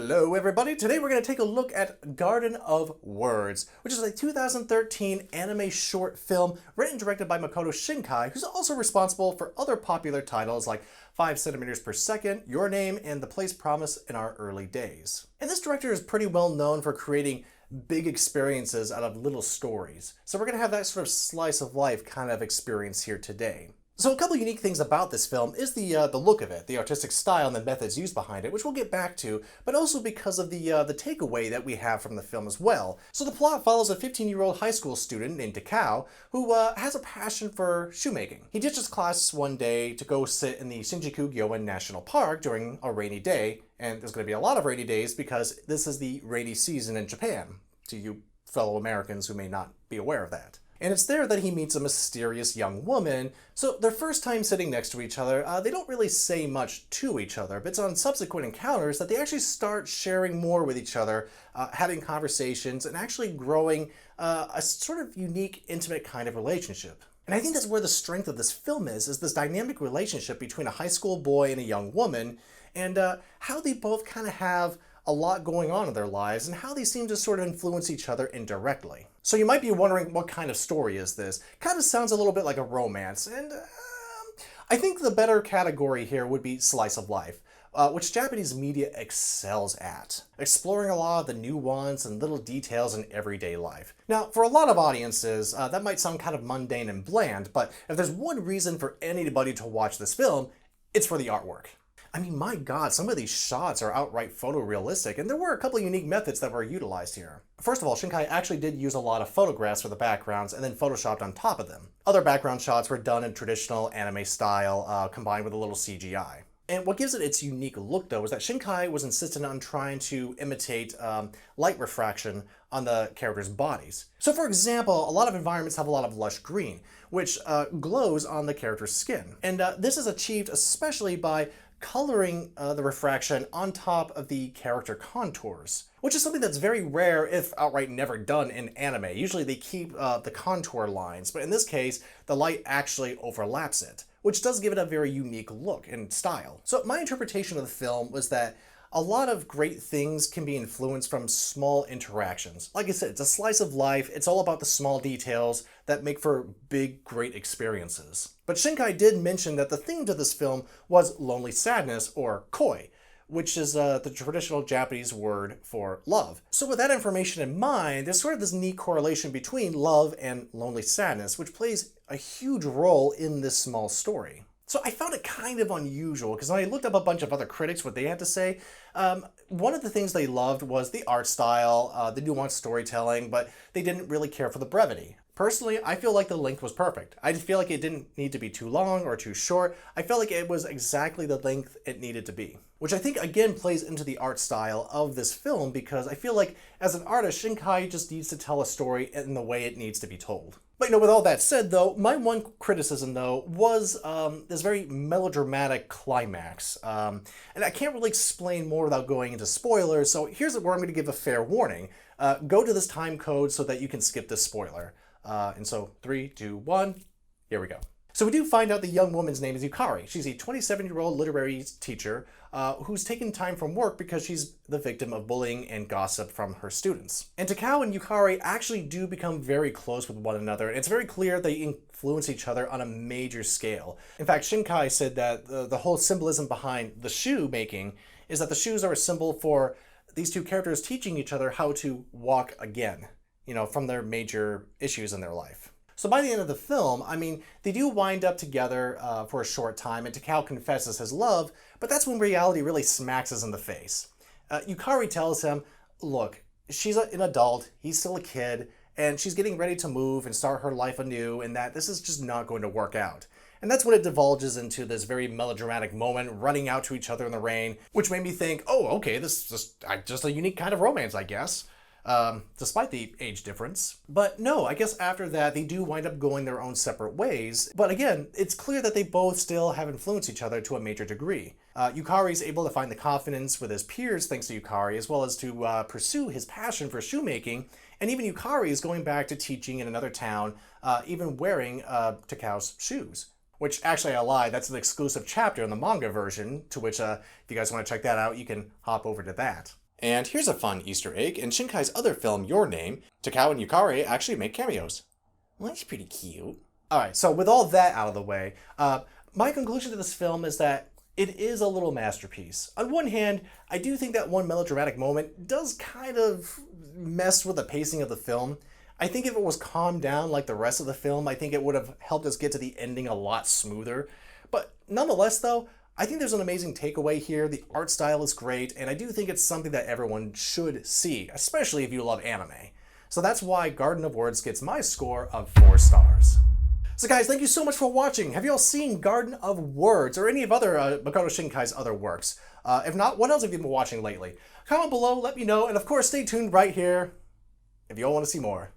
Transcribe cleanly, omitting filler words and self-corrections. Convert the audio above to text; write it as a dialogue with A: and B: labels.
A: Hello everybody, today we're going to take a look at Garden of Words, which is a 2013 anime short film written and directed by Makoto Shinkai, who's also responsible for other popular titles like 5 centimeters per second, Your Name, and The Place Promised in Our Early Days. And this director is pretty well known for creating big experiences out of little stories. So we're going to have that sort of slice of life kind of experience here today. So a couple unique things about this film is the look of it, the artistic style and the methods used behind it, which we'll get back to, but also because of the takeaway that we have from the film as well. So the plot follows a 15-year-old high school student named Takao who has a passion for shoemaking. He ditches class one day to go sit in the Shinjuku Gyoen National Park during a rainy day, and there's going to be a lot of rainy days because this is the rainy season in Japan, to you fellow Americans who may not be aware of that. And it's there that he meets a mysterious young woman. So their first time sitting next to each other, they don't really say much to each other, but it's on subsequent encounters that they actually start sharing more with each other, having conversations, and actually growing a sort of unique, intimate kind of relationship. And I think that's where the strength of this film is this dynamic relationship between a high school boy and a young woman, and how they both kind of have a lot going on in their lives and how they seem to sort of influence each other indirectly. So you might be wondering, what kind of story is this? Kind of sounds a little bit like a romance, and I think the better category here would be slice of life, which Japanese media excels at, exploring a lot of the nuance and little details in everyday life. Now, for a lot of audiences, that might sound kind of mundane and bland, but if there's one reason for anybody to watch this film, it's for the artwork. I mean, my God, some of these shots are outright photorealistic, and there were a couple of unique methods that were utilized here. First of all, Shinkai actually did use a lot of photographs for the backgrounds and then photoshopped on top of them. Other background shots were done in traditional anime style, combined with a little CGI. And what gives it its unique look, though, is that Shinkai was insistent on trying to imitate light refraction on the characters' bodies. So, for example, a lot of environments have a lot of lush green, which glows on the character's skin. And this is achieved especially by coloring the refraction on top of the character contours, which is something that's very rare, if outright never done in anime. Usually they keep the contour lines, but in this case, the light actually overlaps it, which does give it a very unique look and style. So my interpretation of the film was that a lot of great things can be influenced from small interactions. Like I said, it's a slice of life. It's all about the small details that make for big, great experiences. But Shinkai did mention that the theme to this film was lonely sadness, or koi, which is the traditional Japanese word for love. So with that information in mind, there's sort of this neat correlation between love and lonely sadness, which plays a huge role in this small story. So I found it kind of unusual, because when I looked up a bunch of other critics, what they had to say, one of the things they loved was the art style, the nuanced storytelling, but they didn't really care for the brevity. Personally, I feel like the length was perfect. I just feel like it didn't need to be too long or too short. I felt like it was exactly the length it needed to be, which I think again plays into the art style of this film, because I feel like as an artist, Shinkai just needs to tell a story in the way it needs to be told. But with all that said though, my one criticism though was this very melodramatic climax. And I can't really explain more without going into spoilers, so here's where I'm going to give a fair warning. Go to this time code so that you can skip this spoiler. And so 3, 2, 1, here we go. So we do find out the young woman's name is Yukari. She's a 27-year-old literary teacher who's taken time from work because she's the victim of bullying and gossip from her students. And Takao and Yukari actually do become very close with one another, and it's very clear they influence each other on a major scale. In fact, Shinkai said that the whole symbolism behind the shoe making is that the shoes are a symbol for these two characters teaching each other how to walk again, from their major issues in their life. So by the end of the film, I mean, they do wind up together for a short time, and Takao confesses his love, but that's when reality really smacks us in the face. Yukari tells him, look, she's an adult, he's still a kid, and she's getting ready to move and start her life anew, and that this is just not going to work out. And that's when it divulges into this very melodramatic moment, running out to each other in the rain, which made me think, oh, okay, this is just a unique kind of romance, I guess. Despite the age difference. But no, I guess after that, they do wind up going their own separate ways. But again, it's clear that they both still have influenced each other to a major degree. Yukari is able to find the confidence with his peers thanks to Yukari, as well as to pursue his passion for shoemaking. And even Yukari is going back to teaching in another town, even wearing Takao's shoes. Which, actually, I lied, that's an exclusive chapter in the manga version, to which, if you guys want to check that out, you can hop over to that. And here's a fun Easter egg. In Shinkai's other film, Your Name, Takao and Yukari actually make cameos. Well, that's pretty cute. Alright, so with all that out of the way, my conclusion to this film is that it is a little masterpiece. On one hand, I do think that one melodramatic moment does kind of mess with the pacing of the film. I think if it was calmed down like the rest of the film, I think it would have helped us get to the ending a lot smoother. But nonetheless though, I think there's an amazing takeaway here. The art style is great, and I do think it's something that everyone should see, especially if you love anime. So that's why Garden of Words gets my score of 4 stars. So guys, thank you so much for watching. Have you all seen Garden of Words or any of other Makoto Shinkai's other works? If not, what else have you been watching lately? Comment below, let me know, and of course stay tuned right here if you all want to see more.